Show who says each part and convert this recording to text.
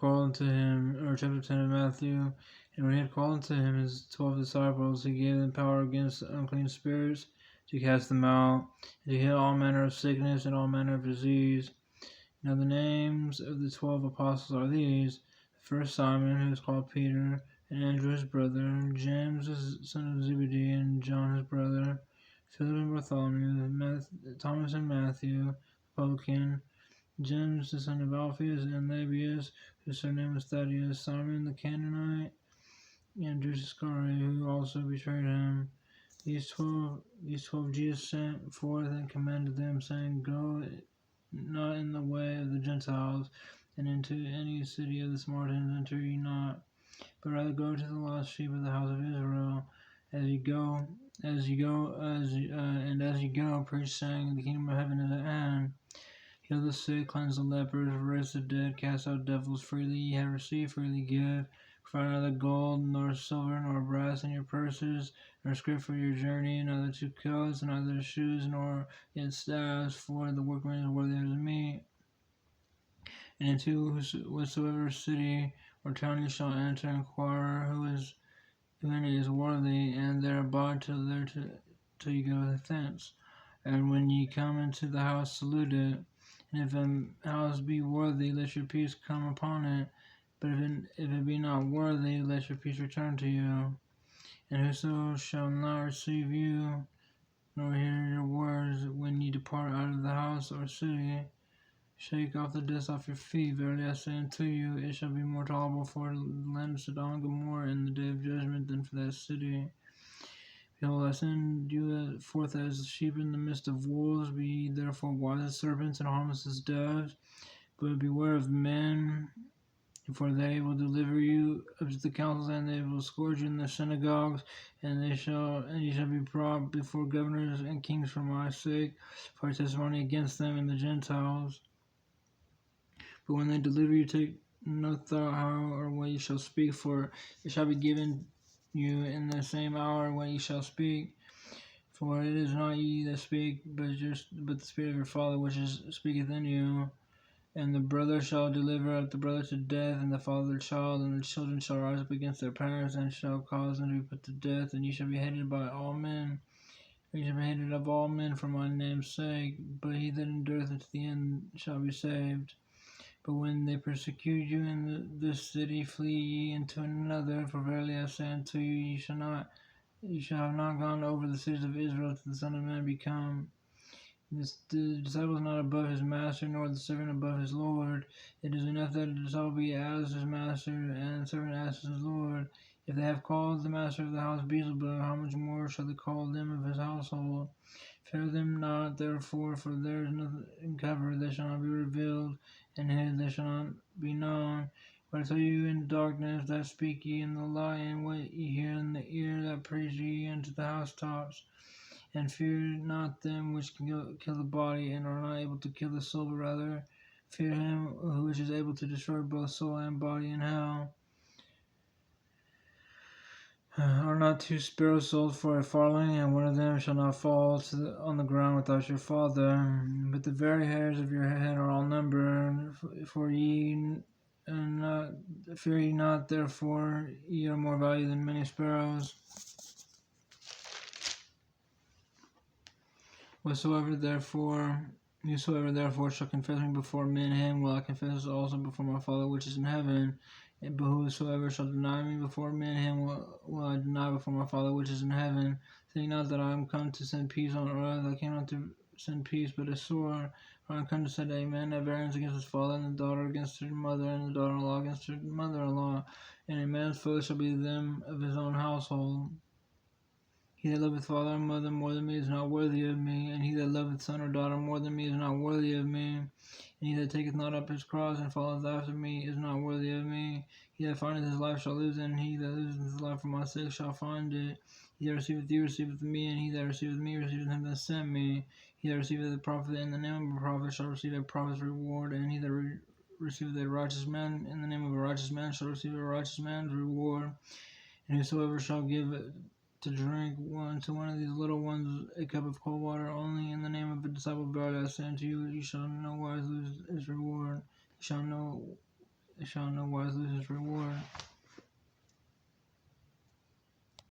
Speaker 1: called to him, or chapter 10 of Matthew. And when he had called to him his 12 disciples, he gave them power against unclean spirits to cast them out, and to heal all manner of sickness and all manner of disease. Now the names of the 12 apostles are these: the first Simon, who is called Peter, and Andrew his brother, James the son of Zebedee, and John his brother, Philip and Bartholomew, Thomas and Matthew, the publican, James the son of Alphaeus, and Lebbaeus, whose surname was Thaddeus, Simon the Canaanite, and Judas Iscariot, who also betrayed him. These twelve Jesus sent forth and commanded them, saying, Go not in the way of the Gentiles, and into any city of the Samaritans enter ye not, but rather go to the lost sheep of the house of Israel. As ye go, preach, saying, The kingdom of heaven is at hand. Heal the sick, cleanse the lepers, raise the dead, cast out devils. Freely ye have received, freely give. Find neither gold, nor silver, nor brass in your purses, nor scrip for your journey, neither two coats, neither shoes, nor yet staffs, for the workman is worthy of his meat. And into whatsoever city or town you shall enter, inquire who in it is worthy, and there abide till you go thence. And when ye come into the house, salute it. And if a house be worthy, let your peace come upon it. But if it be not worthy, let your peace return to you. And whoso shall not receive you, nor hear your words, when ye depart out of the house or city, shake off the dust off your feet. Verily I say unto you, it shall be more tolerable for the land of Sodom and Gomorrah in the day of judgment than for that city. Behold, I send you forth as sheep in the midst of wolves. Be ye therefore wise as serpents and harmless as doves. But beware of men, for they will deliver you up to the councils, and they will scourge you in the synagogues, and ye shall be brought before governors and kings for my sake, for a testimony against them and the Gentiles. But when they deliver you, take no thought how or what ye shall speak, for it shall be given you in the same hour what ye shall speak. For it is not ye that speak, but the Spirit of your Father which speaketh in you. And the brother shall deliver up the brother to death, and the father the child, and the children shall rise up against their parents, and shall cause them to be put to death. And ye shall be hated by all men. Ye shall be hated of all men for my name's sake, but he that endureth unto the end shall be saved. But when they persecute you in this city, flee ye into another. For verily I say unto you, ye shall have not gone over the cities of Israel till the Son of Man be come. The disciple is not above his master, nor the servant above his Lord. It is enough that the disciple be as his master, and the servant as his Lord. If they have called the master of the house Beelzebub, how much more shall they call them of his household? Fear them not, therefore, for there is nothing covered that shall not be revealed, and hid that shall not be known. What I tell you in darkness, that speak ye in the light, and what ye hear in the ear, that preach ye unto the housetops. And fear not them which can kill the body, and are not able to kill the soul, but rather fear him which is able to destroy both soul and body in hell. Are not two sparrows sold for a farthing, and one of them shall not fall on the ground without your Father? But the very hairs of your head are all numbered. For ye fear ye not, therefore ye are more valuable than many sparrows. Whosoever therefore shall confess me before men, him will I confess also before my Father which is in heaven. But whosoever shall deny me before men, him will I deny before my Father which is in heaven. Think not that I am come to send peace on earth. I came not to send peace, but a sword. For I am come to set a man at variance against his father, and the daughter against her mother, and the daughter-in-law against her mother-in-law. And a man's foes shall be them of his own household. He that loveth father or mother more than me is not worthy of me, and he that loveth son or daughter more than me is not worthy of me. And he that taketh not up his cross and followeth after me is not worthy of me. He that findeth his life shall lose it, and he that loseth his life for my sake shall find it. He that receiveth you receiveth me, and he that receiveth me receiveth him that sent me. He that receiveth a prophet in the name of a prophet shall receive a prophet's reward, and he that receiveth a righteous man in the name of a righteous man shall receive a righteous man's reward. And whosoever shall give to drink to one of these little ones a cup of cold water only in the name of a disciple, verily I say unto you, he shall no wise lose his reward. He shall no They shall no wise lose his reward.